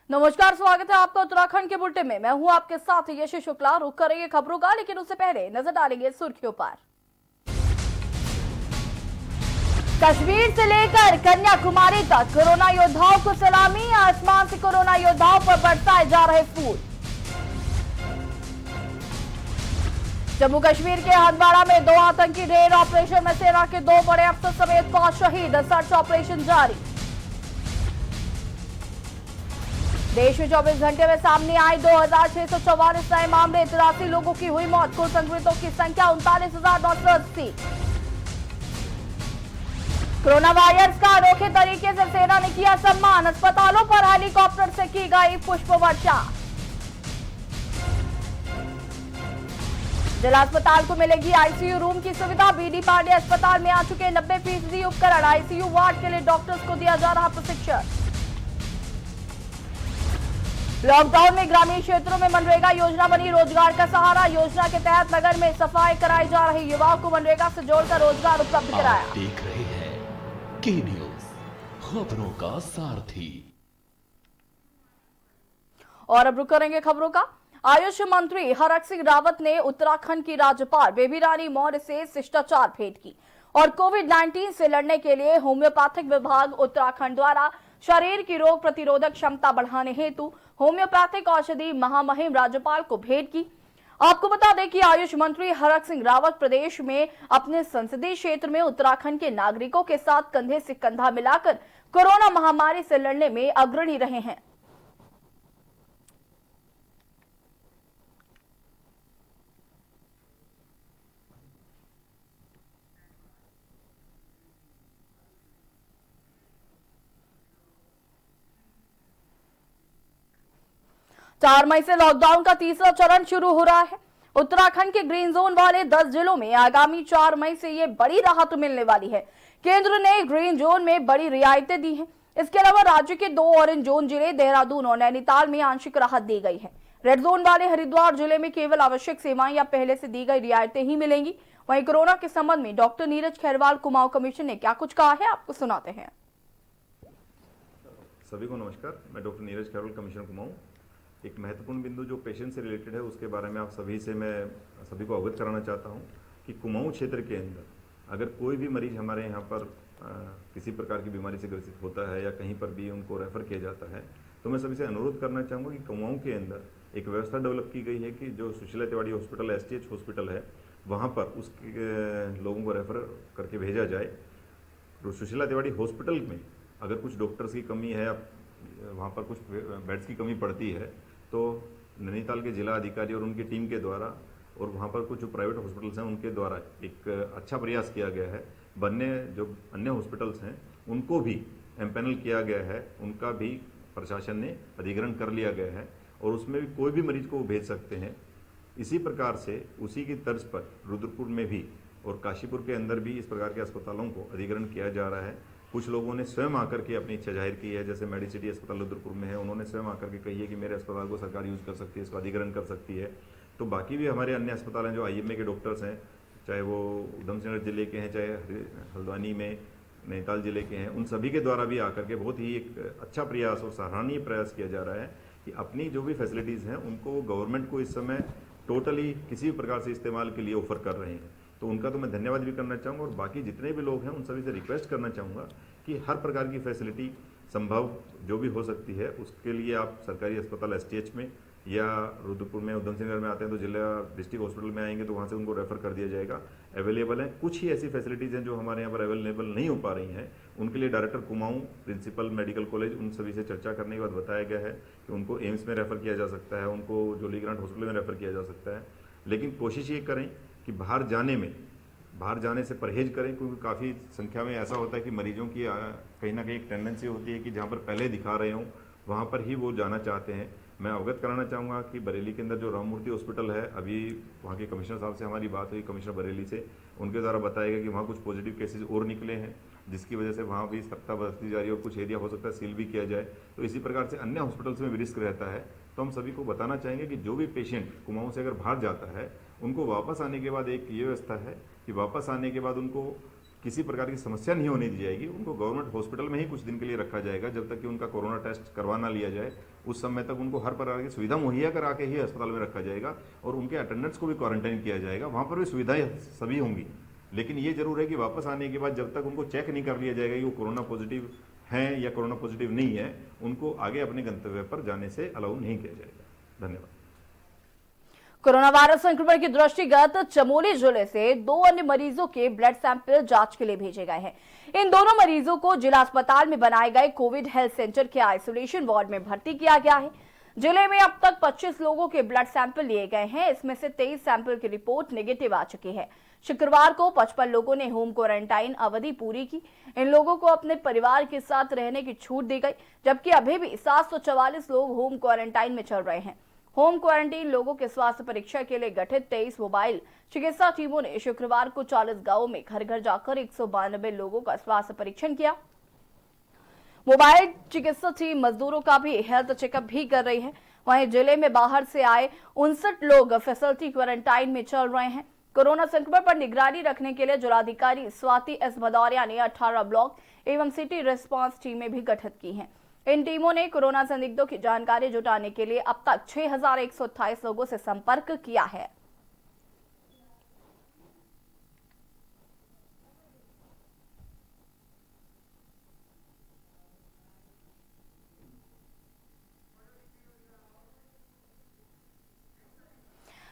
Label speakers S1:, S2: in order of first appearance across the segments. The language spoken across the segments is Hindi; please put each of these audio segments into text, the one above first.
S1: नमस्कार, स्वागत है आपका उत्तराखंड के बुलेटिन में। मैं हूं आपके साथ यशी शुक्ला। रुक करेंगे खबरों का, लेकिन उससे पहले नजर डालेंगे सुर्खियों पर। कश्मीर से लेकर कन्याकुमारी तक कोरोना योद्धाओं को सलामी। आसमान से कोरोना योद्धाओं पर बरसाए जा रहे फूल। जम्मू कश्मीर के हंदवाड़ा में 2 आतंकी ढेर ऑपरेशन में सेना के 2 बड़े अफसर समेत 5 शहीद। सर्च ऑपरेशन जारी। देश में 24 घंटे में सामने आए 2644 नए मामले। 83 लोगों की हुई मौत। कुल संक्रमितों की संख्या 39,980। कोरोना वारियर्स का अनोखे तरीके से सेना ने किया सम्मान। अस्पतालों पर हेलीकॉप्टर से की गई पुष्प वर्षा। जिला अस्पताल को मिलेगी आईसीयू रूम की सुविधा। बीडी पांडे अस्पताल में आ चुके 90% उपकरण। आईसीयू वार्ड के लिए डॉक्टर्स को दिया जा रहा प्रशिक्षण। लॉकडाउन में ग्रामीण क्षेत्रों में मनरेगा योजना बनी रोजगार का सहारा। योजना के तहत नगर में सफाई कराई जा रही युवाओं को मनरेगा से जोड़कर रोजगार उपलब्ध कराया।
S2: आप देख रहे हैं के न्यूज, खबरों का सारथी।
S1: और अब रुक करेंगे खबरों का। आयुष मंत्री हरक सिंह रावत ने उत्तराखंड की राज्यपाल बेबी रानी मौर्य से शिष्टाचार भेंट की और कोविड-19 से लड़ने के लिए होम्योपैथिक विभाग उत्तराखंड द्वारा शरीर की रोग प्रतिरोधक क्षमता बढ़ाने हेतु होम्योपैथिक औषधि महामहिम राज्यपाल को भेंट की। आपको बता दें कि आयुष मंत्री हरक सिंह रावत प्रदेश में अपने संसदीय क्षेत्र में उत्तराखंड के नागरिकों के साथ कंधे से कंधा मिलाकर कोरोना महामारी से लड़ने में अग्रणी रहे हैं। 4 मई से लॉकडाउन का तीसरा चरण शुरू हो रहा है। उत्तराखंड के ग्रीन जोन वाले 10 जिलों में आगामी 4 मई से ये बड़ी राहत मिलने वाली है। केंद्र ने ग्रीन जोन में बड़ी रियायतें दी हैं। इसके अलावा राज्य के 2 ऑरेंज जोन जिले देहरादून और नैनीताल में आंशिक राहत दी गई है। रेड जोन वाले हरिद्वार जिले में केवल आवश्यक सेवाएं या पहले से दी गई रियायतें ही मिलेंगी। वहीं कोरोना के संबंध में डॉक्टर नीरज खैरवाल कुमाऊं कमीशन ने क्या कुछ कहा है, आपको सुनाते हैं।
S3: सभी को नमस्कार। मैं डॉक्टर नीरज खैरवाल कमीशन कुमाऊं। एक महत्वपूर्ण बिंदु जो पेशेंट से रिलेटेड है उसके बारे में आप सभी को अवगत कराना चाहता हूं कि कुमाऊं क्षेत्र के अंदर अगर कोई भी मरीज हमारे यहाँ पर किसी प्रकार की बीमारी से ग्रसित होता है या कहीं पर भी उनको रेफर किया जाता है, तो मैं सभी से अनुरोध करना चाहूँगा कि कुमाऊं के अंदर एक व्यवस्था डेवलप की गई है कि जो Sushila Tiwari hospital STH hospital है वहाँ पर उस लोगों को रेफर करके भेजा जाए। तो सुशीला तिवारी हॉस्पिटल में अगर कुछ डॉक्टर्स की कमी है, वहाँ पर कुछ बेड्स की कमी पड़ती है, तो नैनीताल के जिला अधिकारी और उनकी टीम के द्वारा और वहाँ पर कुछ प्राइवेट हॉस्पिटल्स हैं उनके द्वारा एक अच्छा प्रयास किया गया है। जो अन्य हॉस्पिटल्स हैं उनको भी एम्पैनल किया गया है, उनका भी प्रशासन ने अधिग्रहण कर लिया गया है और उसमें भी कोई भी मरीज को वो भेज सकते हैं। इसी प्रकार से उसी की तर्ज पर रुद्रपुर में भी और काशीपुर के अंदर भी इस प्रकार के अस्पतालों को अधिग्रहण किया जा रहा है। कुछ लोगों ने स्वयं आकर के अपनी इच्छा जाहिर की है, जैसे मेडिसिटी अस्पताल रुद्रपुर में है, उन्होंने स्वयं आकर के कही है कि मेरे अस्पताल को सरकार यूज़ कर सकती है, इसको अधिग्रहण कर सकती है। तो बाकी भी हमारे अन्य अस्पताल हैं जो IMA के डॉक्टर्स हैं, चाहे वो उधम सिंह नगर जिले के हैं, चाहे हल्द्वानी में नैनीताल जिले के हैं, उन सभी के द्वारा भी आकर के बहुत ही एक अच्छा प्रयास और सराहनीय प्रयास किया जा रहा है कि अपनी जो भी फैसिलिटीज़ हैं उनको गवर्नमेंट को इस समय टोटली किसी भी प्रकार से इस्तेमाल के लिए ऑफर कर रहे हैं। तो उनका तो मैं धन्यवाद भी करना चाहूँगा और बाकी जितने भी लोग हैं उन सभी से रिक्वेस्ट करना चाहूँगा कि हर प्रकार की फैसिलिटी संभव जो भी हो सकती है उसके लिए आप सरकारी अस्पताल STH में या रुद्रपुर में उधम सिंह नगर में आते हैं तो जिला डिस्ट्रिक्ट हॉस्पिटल में आएंगे तो वहाँ से उनको रेफर कर दिया जाएगा। अवेलेबल है, कुछ ही ऐसी फैसिलिटीज़ हैं जो हमारे यहाँ पर अवेलेबल नहीं हो पा रही हैं, उनके लिए director Kumaon principal medical college उन सभी से चर्चा करने के बाद बताया गया है कि उनको एम्स में रेफ़र किया जा सकता है, उनको जोली ग्रांट हॉस्पिटल में रेफ़र किया जा सकता है। लेकिन कोशिश ये करें कि बाहर जाने से परहेज करें, क्योंकि काफ़ी संख्या में ऐसा होता है कि मरीजों की कहीं ना कहीं एक टेंडेंसी होती है कि जहाँ पर पहले दिखा रहे हों वहाँ पर ही वो जाना चाहते हैं। मैं अवगत कराना चाहूँगा कि बरेली के अंदर जो राममूर्ति हॉस्पिटल है, अभी वहाँ के कमिश्नर साहब से हमारी बात हुई, कमिश्नर बरेली से, उनके द्वारा बताया गया कि वहाँ कुछ पॉजिटिव केसेज और निकले हैं जिसकी वजह से वहाँ भी सख्ता बरती जा रही है और कुछ एरिया हो सकता है सील भी किया जाए। तो इसी प्रकार से अन्य हॉस्पिटल्स में भी रिस्क रहता है। तो हम सभी को बताना चाहेंगे कि जो भी पेशेंट कुमाऊं से अगर बाहर जाता है उनको वापस आने के बाद एक ये व्यवस्था है कि वापस आने के बाद उनको किसी प्रकार की समस्या नहीं होने दी जाएगी। उनको गवर्नमेंट हॉस्पिटल में ही कुछ दिन के लिए रखा जाएगा जब तक कि उनका कोरोना टेस्ट करवा ना लिया जाए। उस समय तक उनको हर प्रकार की सुविधा मुहैया करा के ही अस्पताल में रखा जाएगा और उनके अटेंडेंट्स को भी क्वारंटाइन किया जाएगा। वहाँ पर भी सुविधाएं सभी होंगी, लेकिन ये जरूर है कि वापस आने के बाद जब तक उनको चेक नहीं कर लिया जाएगा कि वो कोरोना पॉजिटिव हैं या कोरोना पॉजिटिव नहीं है, उनको आगे अपने गंतव्य पर जाने से अलाउ नहीं किया जाएगा। धन्यवाद।
S1: कोरोना वायरस संक्रमण की दृष्टिगत चमोली जिले से 2 अन्य मरीजों के ब्लड सैंपल जांच के लिए भेजे गए हैं। इन दोनों मरीजों को जिला अस्पताल में बनाए गए कोविड हेल्थ सेंटर के आइसोलेशन वार्ड में भर्ती किया गया है। जिले में अब तक 25 लोगों के ब्लड सैंपल लिए गए हैं। इसमें से 23 सैंपल की रिपोर्ट नेगेटिव आ चुकी है। शुक्रवार को 55 लोगों ने होम क्वारंटाइन अवधि पूरी की। इन लोगों को अपने परिवार के साथ रहने की छूट दी गई, जबकि अभी भी 744 लोग होम क्वारंटाइन में चल रहे हैं। होम क्वारंटीन लोगों के स्वास्थ्य परीक्षा के लिए गठित 23 मोबाइल चिकित्सा टीमों ने शुक्रवार को 40 गांवों में घर घर जाकर 192 लोगों का स्वास्थ्य परीक्षण किया। मोबाइल चिकित्सा टीम मजदूरों का भी हेल्थ चेकअप भी कर रही है। वहीं जिले में बाहर से आए 59 लोग फैसिलिटी क्वारंटाइन में चल रहे हैं। कोरोना संक्रमण पर निगरानी रखने के लिए जिलाधिकारी स्वाति एस भदौरिया ने 18 ब्लॉक एवं सिटी रिस्पांस टीमें भी गठित की हैं। इन टीमों ने कोरोना संदिग्धों की जानकारी जुटाने के लिए अब तक 6128 लोगों से संपर्क किया है।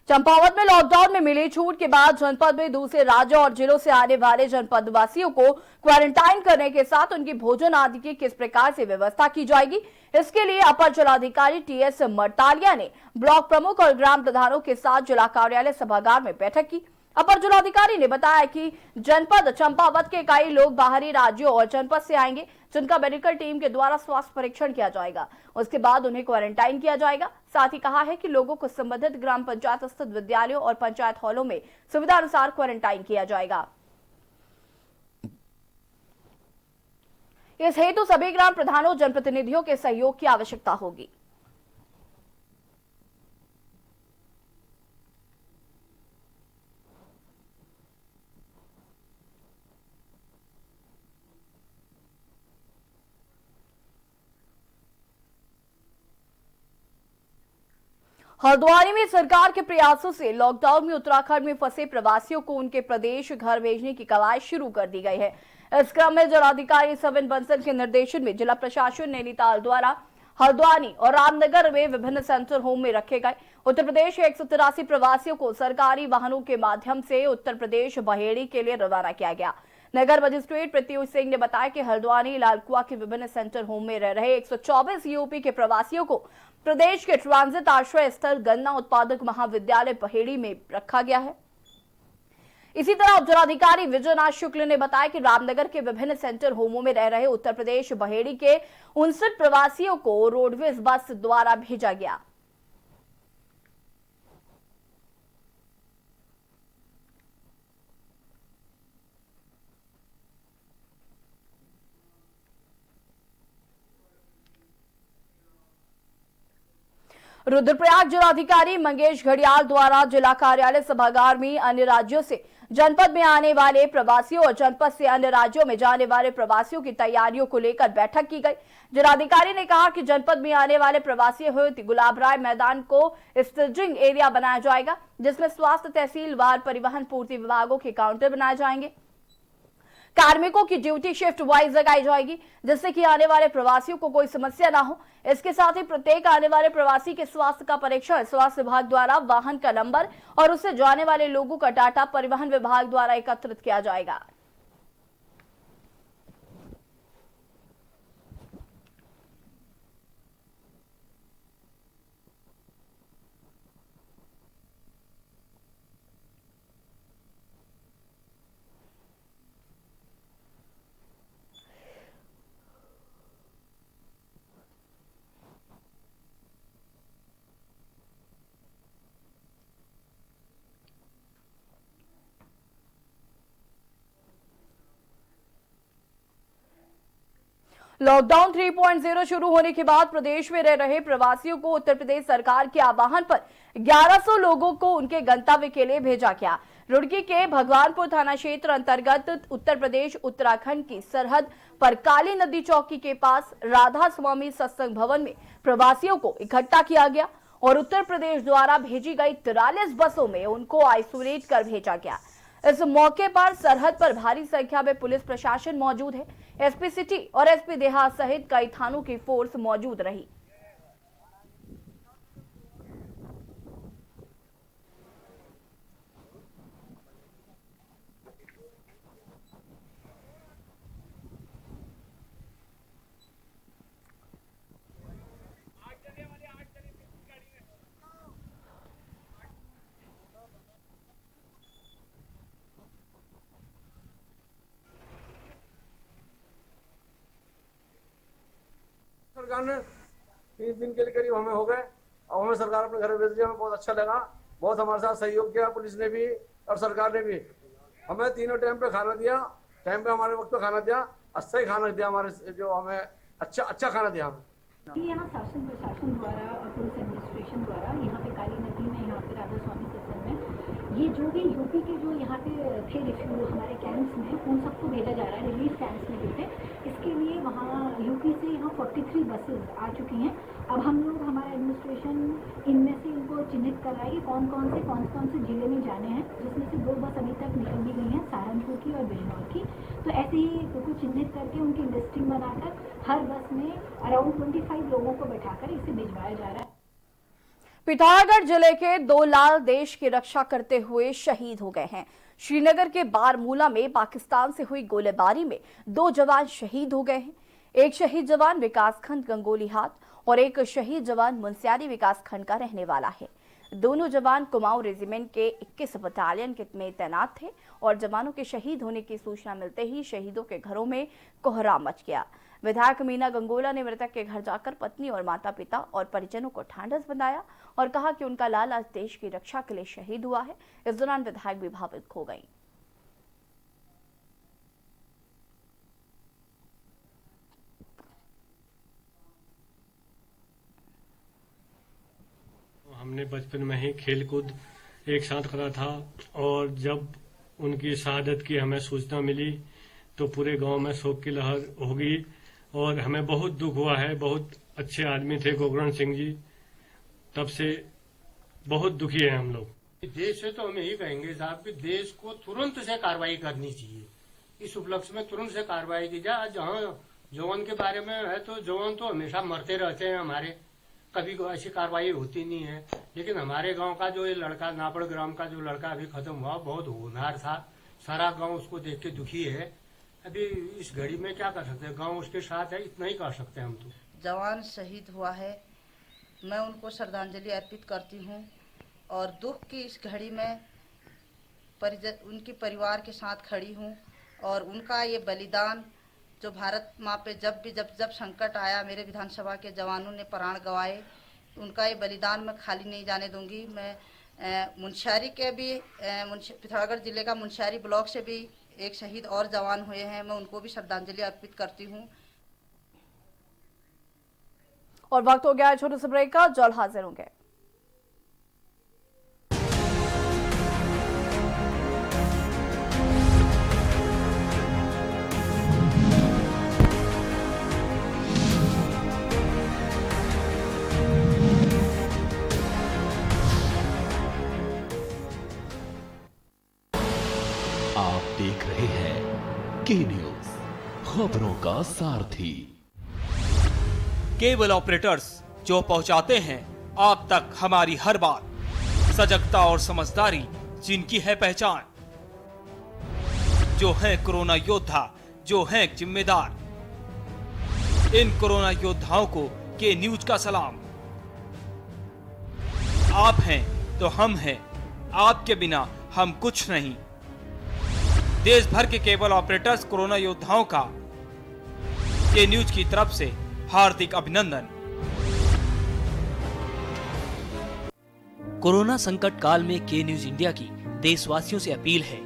S1: चंपावत में लॉकडाउन में मिली छूट के बाद जनपद में दूसरे राज्यों और जिलों से आने वाले जनपद वासियों को क्वारंटाइन करने के साथ उनकी भोजन आदि की किस प्रकार से व्यवस्था की जाएगी, इसके लिए अपर जिलाधिकारी टीएस मरतालिया ने ब्लॉक प्रमुख और ग्राम प्रधानों के साथ जिला कार्यालय सभागार में बैठक की। अपर जिलाधिकारी ने बताया कि जनपद चंपावत के कई लोग बाहरी राज्यों और जनपद से आएंगे, जिनका मेडिकल टीम के द्वारा स्वास्थ्य परीक्षण किया जाएगा। उसके बाद उन्हें क्वारंटाइन किया जाएगा। साथ ही कहा है कि लोगों को संबंधित ग्राम पंचायत स्थित विद्यालयों और पंचायत हॉलों में सुविधा अनुसार क्वारंटाइन किया जाएगा। इस हेतु सभी ग्राम प्रधानों जनप्रतिनिधियों के सहयोग की आवश्यकता होगी। हल्द्वानी में सरकार के प्रयासों से लॉकडाउन में उत्तराखंड में फंसे प्रवासियों को उनके प्रदेश घर भेजने की कवायद शुरू कर दी गई है। इस क्रम में जिलाधिकारी सविन बंसल के निर्देशन में जिला प्रशासन नैनीताल द्वारा हल्द्वानी और रामनगर में विभिन्न सेंटर होम में रखे गए उत्तर प्रदेश के 183 प्रवासियों को सरकारी वाहनों के माध्यम से उत्तर प्रदेश बहेड़ी के लिए रवाना किया गया। नगर मजिस्ट्रेट प्रत्युष सिंह ने बताया कि हल्द्वानी लालकुआ के विभिन्न सेंटर होम में रह रहे 124 यूपी के प्रवासियों को प्रदेश के ट्रांजिट आश्रय स्थल गन्ना उत्पादक महाविद्यालय बहेड़ी में रखा गया है। इसी तरह जिलाधिकारी विजयनाथ शुक्ल ने बताया कि रामनगर के विभिन्न सेंटर होमों में रह रहे उत्तर प्रदेश बहेड़ी के 59 प्रवासियों को रोडवेज बस द्वारा भेजा गया। रुद्रप्रयाग जिलाधिकारी मंगेश घड़ियाल द्वारा जिला कार्यालय सभागार में अन्य राज्यों से जनपद में आने वाले प्रवासियों और जनपद से अन्य राज्यों में जाने वाले प्रवासियों की तैयारियों को लेकर बैठक की गई। जिलाधिकारी ने कहा कि जनपद में आने वाले प्रवासियों हेतु गुलाब राय मैदान को स्टेजिंग एरिया बनाया जाएगा, जिसमें स्वास्थ्य, तहसीलवार, परिवहन, पूर्ति विभागों के काउंटर बनाए जाएंगे। कार्मिकों की ड्यूटी शिफ्ट वाइज लगाई जाएगी, जिससे कि आने वाले प्रवासियों को कोई समस्या ना हो। इसके साथ ही प्रत्येक आने वाले प्रवासी के स्वास्थ्य का परीक्षण स्वास्थ्य विभाग द्वारा वाहन का नंबर और उससे जाने वाले लोगों का डाटा परिवहन विभाग द्वारा एकत्रित किया जाएगा। लॉकडाउन 3.0 शुरू होने के बाद प्रदेश में रह रहे प्रवासियों को उत्तर प्रदेश सरकार के आह्वान पर 1100 लोगों को उनके गंतव्य के लिए भेजा गया। रुड़की के भगवानपुर थाना क्षेत्र अंतर्गत उत्तर प्रदेश उत्तराखंड की सरहद पर काली नदी चौकी के पास राधा स्वामी सत्संग भवन में प्रवासियों को इकट्ठा किया गया और उत्तर प्रदेश द्वारा भेजी गई 43 बसों में उनको आइसोलेट कर भेजा गया। इस मौके पर सरहद पर भारी संख्या में पुलिस प्रशासन मौजूद है। एसपी सिटी और एसपी देहात सहित कई थानों की फोर्स मौजूद रही।
S4: सरकार ने 3 दिन के लिए करीब हमें हो गए, अब हमें सरकार अपने घर भेज दिया। हमें बहुत अच्छा लगा, बहुत हमारे साथ सहयोग किया पुलिस ने भी और सरकार ने भी। हमें तीनों टाइम पे खाना दिया, टाइम पे हमारे वक्त पे खाना दिया, अच्छा ही खाना दिया, हमारे जो हमें अच्छा खाना दिया हमें।
S5: यहाँ शासन प्रशासन द्वारा और पुलिस एडमिनिस्ट्रेशन द्वारा यहाँ पे काली नदी में, यहाँ पे राधा स्वामी सत्संग में ये जो भी यूपी के जो यहाँ पे थे रिफ्यूज हमारे कैंप्स में, उन सबको भेजा जा रहा है रिलीफ कैंप्स में जो थे। इसके लिए वहाँ यूपी से यहाँ 43 बसेस आ चुकी हैं। अब हम लोग, हमारा एडमिनिस्ट्रेशन इनमें से इनको चिन्हित कर रहा है कि कौन कौन से जिले में जाने हैं, जिसमें से 2 बस अभी तक निकल भी गई हैं, सहारनपुर की और बिजनौर की। तो ऐसे ही कुछ चिन्हित करके उनकी लिस्टिंग बनाकर हर बस में अराउंड 25 लोगों को बैठाकर इसे भिजवाया जा रहा है।
S1: पिथौरागढ़ जिले के 2 लाल देश की रक्षा करते हुए शहीद हो गए हैं। श्रीनगर के बारमूला में पाकिस्तान से हुई गोलीबारी में 2 जवान शहीद हो गए हैं। एक शहीद जवान विकासखंड गंगोली हाट और एक शहीद जवान मुनस्यारी विकासखंड का रहने वाला है। दोनों जवान कुमाऊं रेजिमेंट के 21 बटालियन में तैनात थे और जवानों के शहीद होने की सूचना मिलते ही शहीदों के घरों में कोहराम मच गया। विधायक मीना गंगोला ने मृतक के घर जाकर पत्नी और माता पिता और परिजनों को ढांढस बंधाया और कहा कि उनका लाल आज देश की रक्षा के लिए शहीद हुआ है। इस दौरान विधायक भी भावुक हो गई।
S6: हमने बचपन में ही खेल कूद एक साथ करा था और जब उनकी शहादत की हमें सूचना मिली तो पूरे गांव में शोक की लहर होगी और हमें बहुत दुख हुआ है। बहुत अच्छे आदमी थे गोगरण सिंह जी, तब से बहुत दुखी है हम लोग।
S7: देश से तो हम यही कहेंगे साहब कि देश को तुरंत से कार्रवाई करनी चाहिए। इस उपलक्ष्य में तुरंत से कार्रवाई की जाए। जहाँ जवान के बारे में है तो जवान तो हमेशा मरते रहते हैं हमारे, कभी ऐसी कार्रवाई होती नहीं है। लेकिन हमारे गांव का जो ये लड़का, नापड़ ग्राम का जो लड़का अभी खत्म हुआ, बहुत होनहार था। सारा गांव उसको देख के दुखी है। अभी इस घड़ी में क्या कर सकते हैं, गांव उसके साथ है, इतना ही कर सकते हैं हम तो।
S8: जवान शहीद हुआ है, मैं उनको श्रद्धांजलि अर्पित करती हूँ और दुख की इस घड़ी में उनके परिवार के साथ खड़ी हूँ और उनका ये बलिदान जो भारत माँ पे जब संकट आया, मेरे विधानसभा के जवानों ने प्राण गंवाए, उनका ये बलिदान मैं खाली नहीं जाने दूंगी। मैं मुनस्यारी के भी पिथौरागढ़ जिले का मुनस्यारी ब्लॉक से भी एक शहीद और जवान हुए हैं, मैं उनको भी श्रद्धांजलि अर्पित करती हूँ।
S1: और वक्त हो गया है छोटे से ब्रेक का, जल्द हाजिर होंगे।
S2: आप देख रहे हैं के न्यूज, खबरों का सारथी।
S9: केबल ऑपरेटर्स जो पहुंचाते हैं आप तक हमारी हर बात, सजगता और समझदारी जिनकी है पहचान, जो है कोरोना योद्धा, जो है जिम्मेदार। इन कोरोना योद्धाओं को के न्यूज का सलाम। आप हैं तो हम हैं, आपके बिना हम कुछ नहीं। देश भर के केबल ऑपरेटर्स कोरोना योद्धाओं का के न्यूज की तरफ से हार्दिक अभिनंदन।
S10: कोरोना संकट काल में के न्यूज इंडिया की देशवासियों से अपील है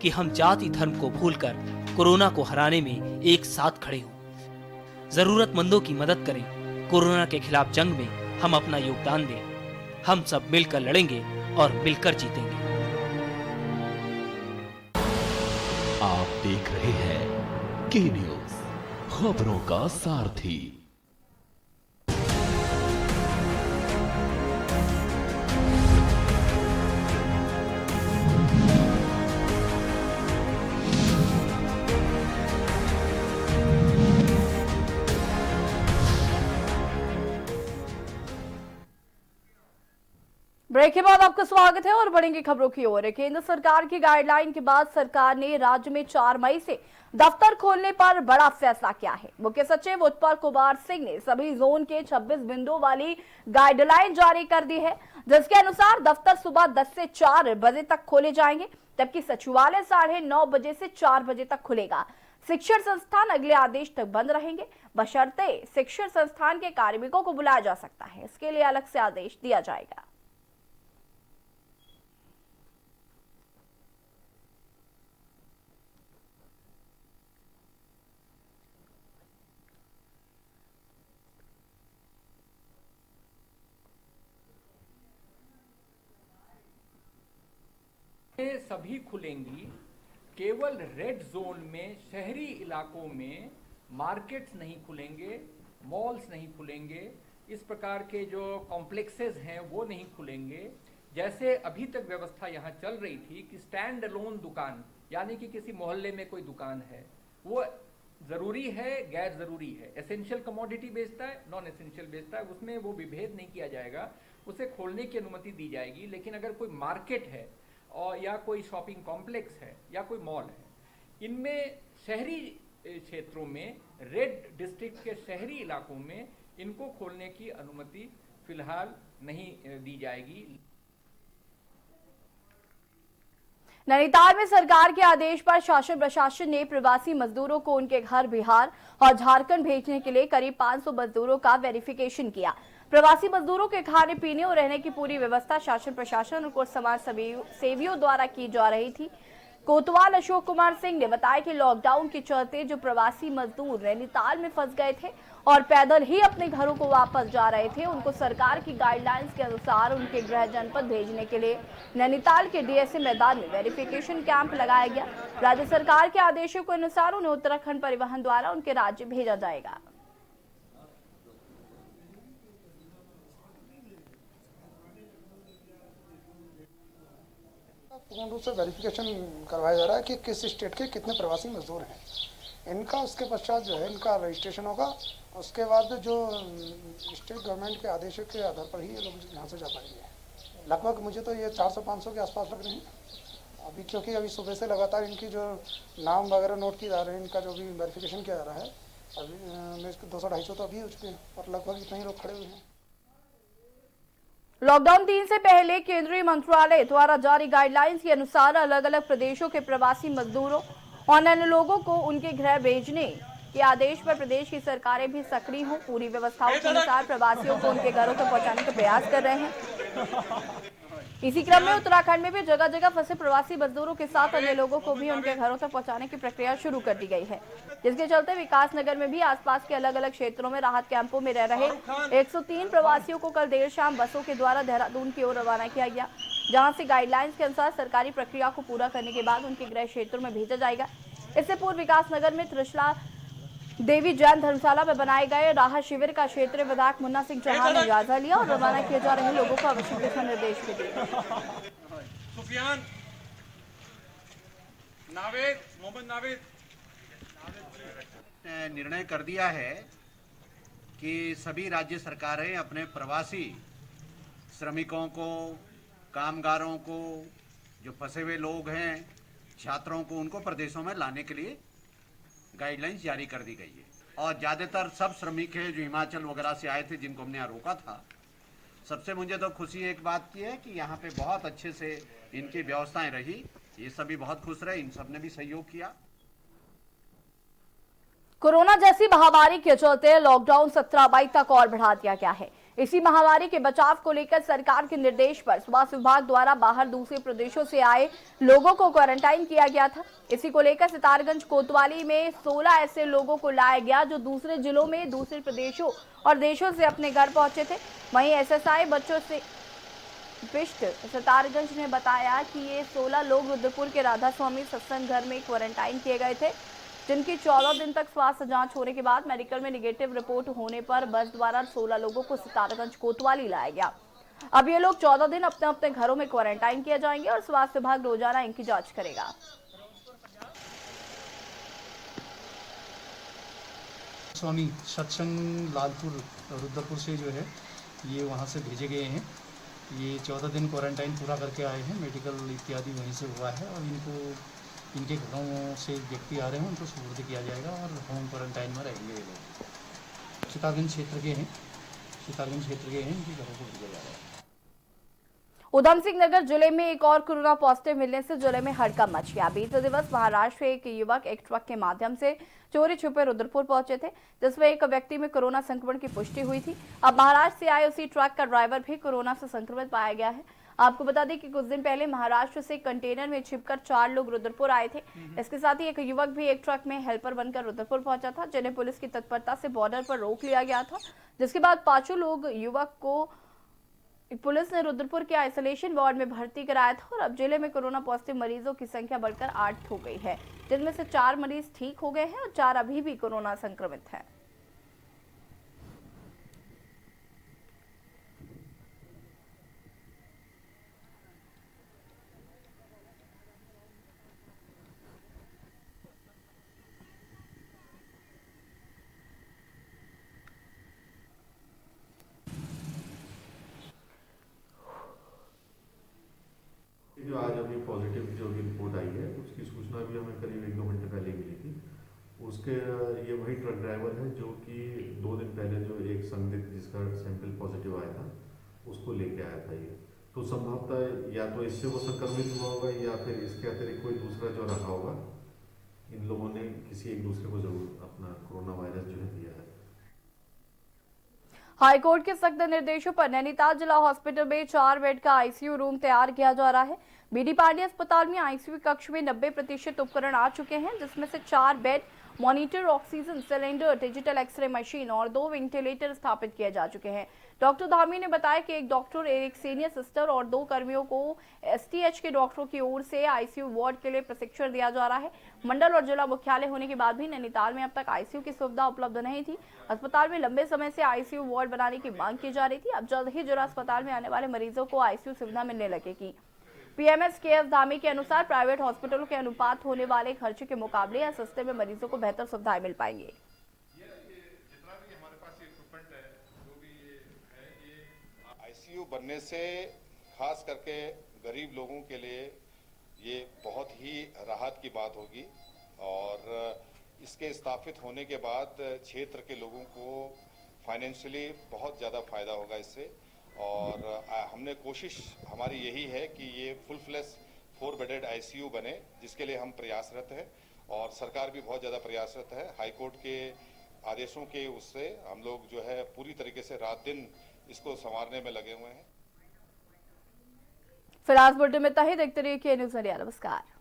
S10: कि हम जाति धर्म को भूलकर कोरोना को हराने में एक साथ खड़े हों। जरूरतमंदों की मदद करें। कोरोना के खिलाफ जंग में हम अपना योगदान दें। हम सब मिलकर लड़ेंगे और मिलकर जीतेंगे।
S2: आप देख रहे हैं के न्यूज, खबरों का सारथी।
S1: ब्रेक के बाद आपका स्वागत है और बढ़ेंगे खबरों की ओर। केंद्र सरकार की गाइडलाइन के बाद सरकार ने राज्य में 4 मई से दफ्तर खोलने पर बड़ा फैसला किया है। मुख्य सचिव उत्पल कुमार सिंह ने सभी जोन के 26 बिंदुओं वाली गाइडलाइन जारी कर दी है, जिसके अनुसार दफ्तर सुबह 10 से 4 बजे तक खोले जाएंगे, जबकि सचिवालय 9:30 बजे से 4 बजे तक खुलेगा। शिक्षण संस्थान अगले आदेश तक बंद रहेंगे, बशर्ते शिक्षण संस्थान के कार्मिकों को बुलाया जा सकता है। इसके लिए अलग से आदेश दिया जाएगा।
S11: सभी खुलेंगी, केवल रेड जोन में शहरी इलाकों में मार्केट्स नहीं खुलेंगे, मॉल्स नहीं खुलेंगे, इस प्रकार के जो कॉम्प्लेक्सेस हैं वो नहीं खुलेंगे। जैसे अभी तक व्यवस्था यहाँ चल रही थी कि स्टैंड अलोन दुकान, यानी कि किसी मोहल्ले में कोई दुकान है, वो जरूरी है, गैर जरूरी है, एसेंशियल कमोडिटी बेचता है, नॉन एसेंशियल बेचता है, उसमें वो विभेद नहीं किया जाएगा, उसे खोलने की अनुमति दी जाएगी। लेकिन अगर कोई मार्केट है और या कोई शॉपिंग कॉम्प्लेक्स है या कोई मॉल है, इनमें शहरी क्षेत्रों में, रेड डिस्ट्रिक्ट के शहरी इलाकों में इनको खोलने की अनुमति फिलहाल नहीं दी जाएगी।
S1: नैनीताल में सरकार के आदेश पर शासन प्रशासन ने प्रवासी मजदूरों को उनके घर बिहार और झारखंड भेजने के लिए करीब 500 मजदूरों का वेरिफिकेशन किया। प्रवासी मजदूरों के खाने पीने और रहने की पूरी व्यवस्था शासन प्रशासन और कुछ समाज सेवियों द्वारा की जा रही थी। कोतवाल अशोक कुमार सिंह ने बताया कि लॉकडाउन के चलते जो प्रवासी मजदूर नैनीताल में फंस गए थे और पैदल ही अपने घरों को वापस जा रहे थे, उनको सरकार की गाइडलाइंस के अनुसार उनके गृह जनपद भेजने के लिए नैनीताल के डीएसए मैदान में वेरिफिकेशन कैंप लगाया गया। राज्य सरकार के आदेशों के अनुसार उन्हें उत्तराखंड परिवहन द्वारा उनके राज्य भेजा जाएगा।
S12: पूर्ण रूप से वेरिफिकेशन करवाया जा रहा है कि किस स्टेट के कितने प्रवासी मजदूर हैं इनका। उसके पश्चात जो है इनका रजिस्ट्रेशन होगा। उसके बाद जो स्टेट गवर्नमेंट के आदेशों के आधार पर ही ये लोग यहाँ से जा पाएंगे। लगभग मुझे तो ये 400-500 के आसपास लग रहे हैं अभी, क्योंकि अभी सुबह से लगातार इनकी जो नाम वगैरह नोट किए जा रहे हैं, इनका जो भी वेरिफिकेशन किया जा रहा है, अभी 200-250 तो अभी हो चुके हैं और लगभग इतने ही लोग खड़े हुए हैं।
S1: लॉकडाउन 3 से पहले केंद्रीय मंत्रालय द्वारा जारी गाइडलाइंस के अनुसार अलग अलग प्रदेशों के प्रवासी मजदूरों और अन्य लोगों को उनके गृह भेजने के आदेश पर प्रदेश की सरकारें भी सक्रिय हों। पूरी व्यवस्थाओं के अनुसार प्रवासियों को उनके घरों तक पहुंचाने का प्रयास कर रहे हैं। इसी क्रम में उत्तराखंड में भी जगह जगह फंसे प्रवासी मजदूरों के साथ अन्य लोगों को भी उनके घरों तक पहुंचाने की प्रक्रिया शुरू कर दी गई है, जिसके चलते विकास नगर में भी आसपास के अलग अलग क्षेत्रों में राहत कैंपों में रह रहे 103 प्रवासियों को कल देर शाम बसों के द्वारा देहरादून की ओर रवाना किया गया, जहां से गाइडलाइंस के अनुसार सरकारी प्रक्रिया को पूरा करने के बाद उनके गृह क्षेत्रों में भेजा जाएगा। इससे पूर्व विकास नगर में त्रिशला देवी जैन धर्मशाला में बनाए गए राहत शिविर का क्षेत्रीय विधायक मुन्ना सिंह चौहान ने जायजा लिया और रवाना किए जा रहे लोगों को आवश्यक दिशा निर्देश भी दिए।
S13: निर्णय कर दिया है कि सभी राज्य सरकारें अपने प्रवासी श्रमिकों को, कामगारों को, जो फंसे हुए लोग हैं, छात्रों को, उनको प्रदेशों में लाने के लिए गाइडलाइंस जारी कर दी गई है। और ज़्यादातर सब श्रमिक हैं जो हिमाचल वगैरह से आए थे, जिनको हमने यहाँ रोका था। सबसे मुझे तो खुशी एक बात की है कि यहाँ पे बहुत अच्छे से इनकी व्यवस्थाएं रही, ये सभी बहुत खुश रहे, इन सब ने भी सहयोग किया।
S1: कोरोना जैसी महामारी के चलते लॉकडाउन 17 मई तक और बढ़ा दिया गया है। इसी महामारी के बचाव को लेकर सरकार के निर्देश पर स्वास्थ्य विभाग द्वारा बाहर दूसरे प्रदेशों से आए लोगों को क्वारंटाइन किया गया था। इसी को लेकर सितारगंज कोतवाली में 16 ऐसे लोगों को लाया गया जो दूसरे जिलों में दूसरे प्रदेशों और देशों से अपने घर पहुंचे थे। वहीं एसएसआई बच्चों से बिष्ट सितारगंज ने बताया कि ये 16 लोग रुद्रपुर के राधा स्वामी सत्संग घर में क्वारंटाइन किए गए थे, जिनकी 14 दिन तक स्वास्थ्य जांच होने के बाद मेडिकल में निगेटिव रिपोर्ट होने पर बस द्वारा 16 लोगों को सितारगंज कोतवाली लाया गया। अब ये लोग 14 दिन अपने अपने घरों में क्वारंटाइन किए जाएंगे और स्वास्थ्य विभाग रोजाना इनकी जांच करेगा।
S14: स्वामी सत्संग लालपुर रुद्रपुर से जो है ये वहाँ से भेजे गए हैं। ये 14 दिन क्वारंटाइन पूरा करके आए हैं, मेडिकल इत्यादि वहीं से हुआ है और इनके घरों से व्यक्ति आ रहे हैं, उनको सुपुर्द किया जाएगा और होम क्वारंटाइन में रहेंगे ये लोग। सितारगंज क्षेत्र के हैं, इनके घरों को भेजा जा रहा है।
S1: उधम सिंह नगर जिले में एक और कोरोना पॉजिटिव मिलने से जिले में हड़कंप मच गया। बीते दिवस महाराष्ट्र से एक युवक एक ट्रक के माध्यम से चोरी छुपे रुद्रपुर पहुंचे थे, जिसमें एक व्यक्ति में कोरोना संक्रमण की पुष्टि हुई थी। अब महाराष्ट्र से आए उसी ट्रक का ड्राइवर भी कोरोना से संक्रमित पाया गया है। आपको बता दें कि कुछ दिन पहले महाराष्ट्र से कंटेनर में छिपकर 4 लोग रुद्रपुर आए थे। इसके साथ ही एक युवक भी एक ट्रक में हेल्पर बनकर रुद्रपुर पहुंचा था, जिन्हें पुलिस की तत्परता से बॉर्डर पर रोक लिया गया था, जिसके बाद 5 लोग युवक को पुलिस ने रुद्रपुर के आइसोलेशन वार्ड में भर्ती कराया था और अब जिले में कोरोना पॉजिटिव मरीजों की संख्या बढ़कर 8 हो गई है, जिनमें से 4 मरीज ठीक हो गए हैं और 4 अभी भी कोरोना संक्रमित हैं।
S15: जो आज अभी पॉजिटिव जो भी रिपोर्ट आई है उसकी सूचना भी हमें करीब 1-2 घंटे पहले मिली थी। उसके ये वही ट्रक ड्राइवर है जो कि 2 दिन पहले जो एक संदिग्ध जिसका सैंपल पॉजिटिव आया था उसको लेके आया था। ये तो संभवतः या तो इससे वो संक्रमित हुआ होगा या फिर इसके अतिरिक्त कोई दूसरा जो रखा होगा। इन लोगों ने किसी एक दूसरे को जरूर अपना कोरोना वायरस जो है दिया है।
S1: हाईकोर्ट के सख्त निर्देशों पर नैनीताल जिला हॉस्पिटल में 4 बेड का आईसीयू रूम तैयार किया जा रहा है। बीडी पांडे अस्पताल में आईसीयू कक्ष में 90% उपकरण आ चुके हैं, जिसमें से 4 bed, monitor, oxygen cylinder, digital x-ray machine और 2 वेंटिलेटर स्थापित किए जा चुके हैं। डॉक्टर धामी ने बताया कि एक डॉक्टर, एक सीनियर सिस्टर और 2 कर्मियों को एसटीएच के डॉक्टरों की ओर से आईसीयू वार्ड के लिए प्रशिक्षण दिया जा रहा है। मंडल और जिला मुख्यालय होने के बाद भी नैनीताल में अब तक आईसीयू की सुविधा उपलब्ध नहीं थी। अस्पताल में लंबे समय से आईसीयू वार्ड बनाने की मांग की जा रही थी। अब जल्द ही जिला अस्पताल में आने वाले मरीजों को आईसीयू सुविधा मिलने लगेगी। पीएमएस केएस धामी के अनुसार प्राइवेट हॉस्पिटलों के अनुपात होने वाले खर्चे के मुकाबले या सस्ते में मरीजों को बेहतर सुविधाएं मिल पाएंगी।
S16: आईसीयू बनने से खास करके गरीब लोगों के लिए ये बहुत ही राहत की बात होगी और इसके स्थापित होने के बाद क्षेत्र के लोगों को फाइनेंशियली बहुत ज़्यादा फायदा होगा इससे। और हमने कोशिश हमारी यही है कि ये फुल फ्लैश 4 बेडेड आईसीयू बने, जिसके लिए हम प्रयासरत हैं और सरकार भी बहुत ज़्यादा प्रयासरत है। हाईकोर्ट के आदेशों के उससे हम लोग जो है पूरी तरीके से रात दिन इसको संवारने में लगे हुए हैं।
S1: फिलहाल बुलेटिन में इतना ही। देखते रहिए के न्यूज़ इंडिया। नमस्कार।